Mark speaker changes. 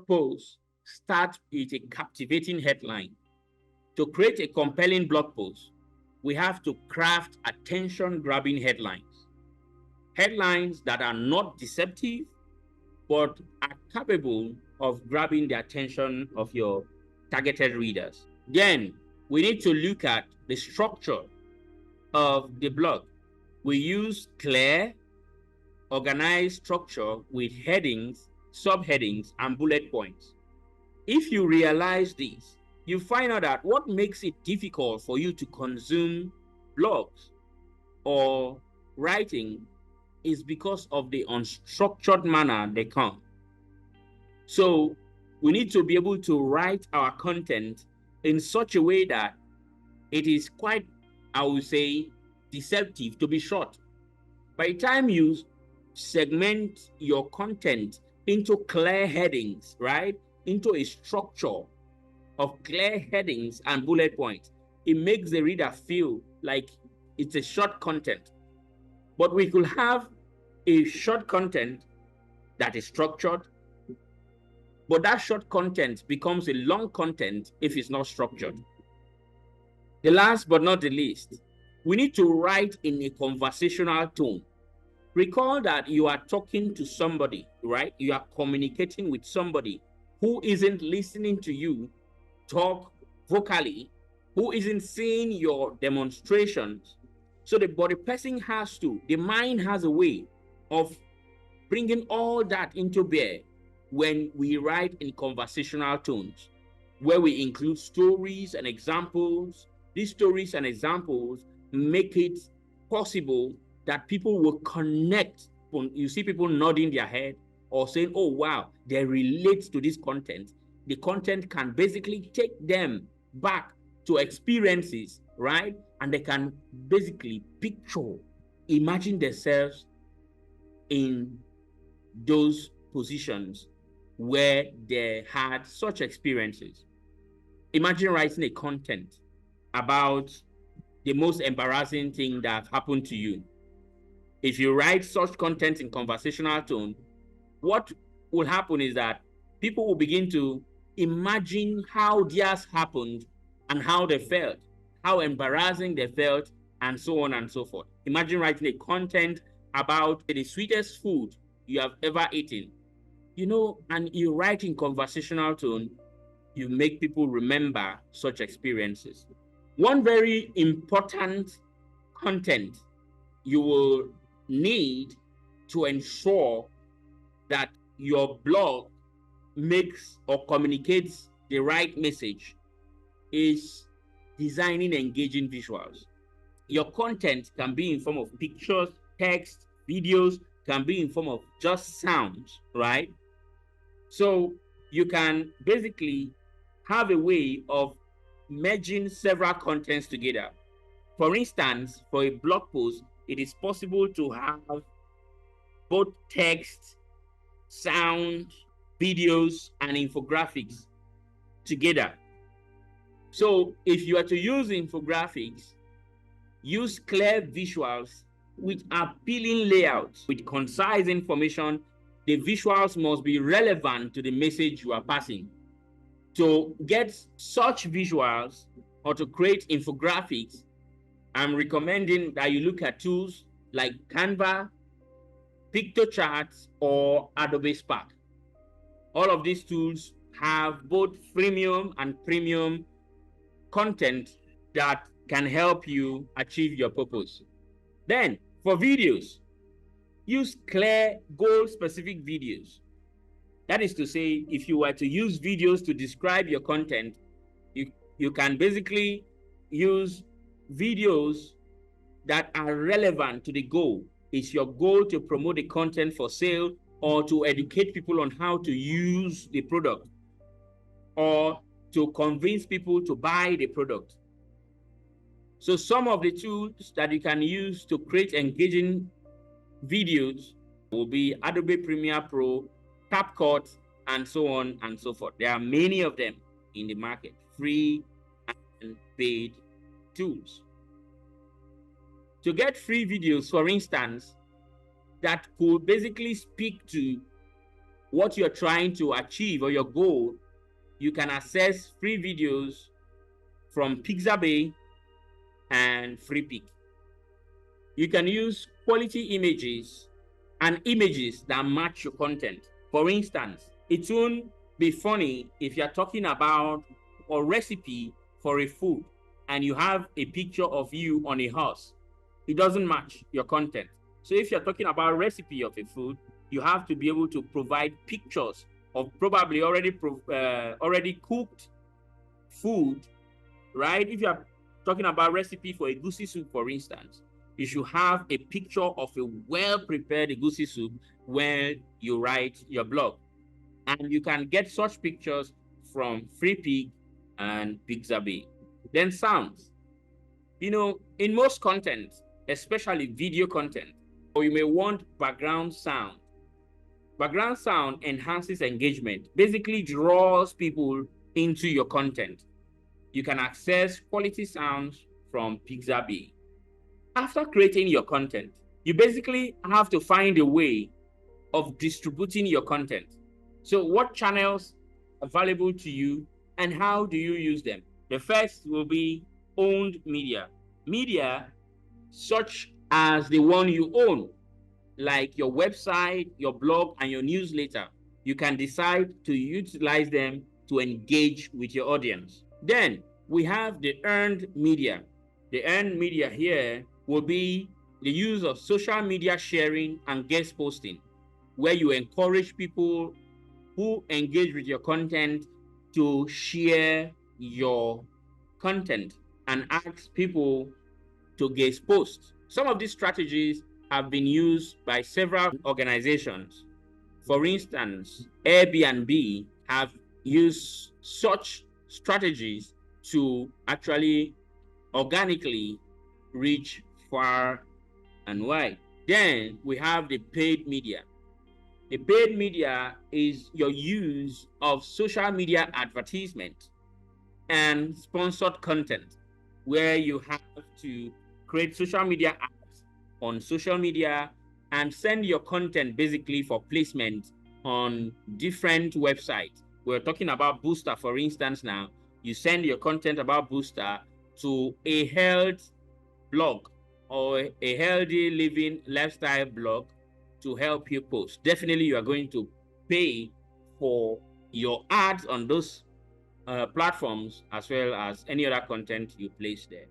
Speaker 1: blog post starts with a captivating headline. To create a compelling blog post, we have to craft attention-grabbing headlines. Headlines that are not deceptive, but are capable of grabbing the attention of your targeted readers. Then we need to look at the structure of the blog. We use clear, organized structure with headings, subheadings, and bullet points. If you realize this, you find out that what makes it difficult for you to consume blogs or writing is because of the unstructured manner they come. So we need to be able to write our content in such a way that it is quite, I would say, deceptive to be short. By the time you segment your content into clear headings, right, into a structure of clear headings and bullet points, it makes the reader feel like it's a short content. But we could have a short content that is structured, but that short content becomes a long content if it's not structured. The last but not the least, we need to write in a conversational tone. Recall that you are talking to somebody, right? You are communicating with somebody who isn't listening to you talk vocally, who isn't seeing your demonstrations. So the person has to, the mind has a way of bringing all that into bear when we write in conversational tones, where we include stories and examples. These stories and examples make it possible that people will connect. You see people nodding their head or saying, oh, wow, they relate to this content. The content can basically take them back to experiences, right? And they can basically picture, imagine themselves in those positions where they had such experiences. Imagine writing a content about the most embarrassing thing that happened to you. If you write such content in conversational tone, what will happen is that people will begin to imagine how theirs happened and how they felt, how embarrassing they felt, and so on and so forth. Imagine writing a content about the sweetest food you have ever eaten, and you write in conversational tone, you make people remember such experiences. One very important content you will need to ensure that your blog makes or communicates the right message is designing engaging visuals. Your content can be in form of pictures, text, videos, can be in form of just sounds, right? So you can basically have a way of merging several contents together. For instance, for a blog post, it is possible to have both text, sound, videos, and infographics together. So if you are to use infographics, use clear visuals with appealing layouts, with concise information. The visuals must be relevant to the message you are passing. To get such visuals or to create infographics, I'm recommending that you look at tools like Canva, Pictochart, or Adobe Spark. All of these tools have both freemium and premium content that can help you achieve your purpose. Then, for videos, use clear, goal-specific videos. That is to say, if you were to use videos to describe your content, you can basically use videos that are relevant to the goal. Is your goal to promote the content for sale or to educate people on how to use the product or to convince people to buy the product? So some of the tools that you can use to create engaging videos will be Adobe Premiere Pro, CapCut, and so on and so forth. There are many of them in the market, free and paid tools. To get free videos, for instance, that could basically speak to what you're trying to achieve or your goal, you can access free videos from Pixabay and Freepik. You can use quality images and images that match your content. For instance, it won't be funny if you're talking about a recipe for a food and you have a picture of you on a horse. It doesn't match your content. So if you're talking about a recipe of a food, you have to be able to provide pictures of probably already cooked food, right? If you're talking about recipe for egusi soup, for instance, you should have a picture of a well-prepared egusi soup when you write your blog. And you can get such pictures from Freepik and Pixabay. Then sounds. You know, in most content, especially video content, or you may want background sound. Background sound enhances engagement, basically draws people into your content. You can access quality sounds from Pixabay. After creating your content, you basically have to find a way of distributing your content. So what channels are available to you and how do you use them? The first will be owned media. Media such as the one you own, like your website, your blog, and your newsletter. You can decide to utilize them to engage with your audience. Then we have the earned media. The earned media here will be the use of social media sharing and guest posting, where you encourage people who engage with your content to share your content and ask people to guest post. Some of these strategies have been used by several organizations. For instance, Airbnb have used such strategies to actually organically reach far and wide. Then we have the paid media. The paid media is your use of social media advertisement and sponsored content, where you have to create social media ads on social media and send your content basically for placement on different websites. We're talking about Booster, for instance. Now you send your content about Booster to a health blog or a healthy living lifestyle blog to help you post. Definitely you are going to pay for your ads on those platforms as well as any other content you place there.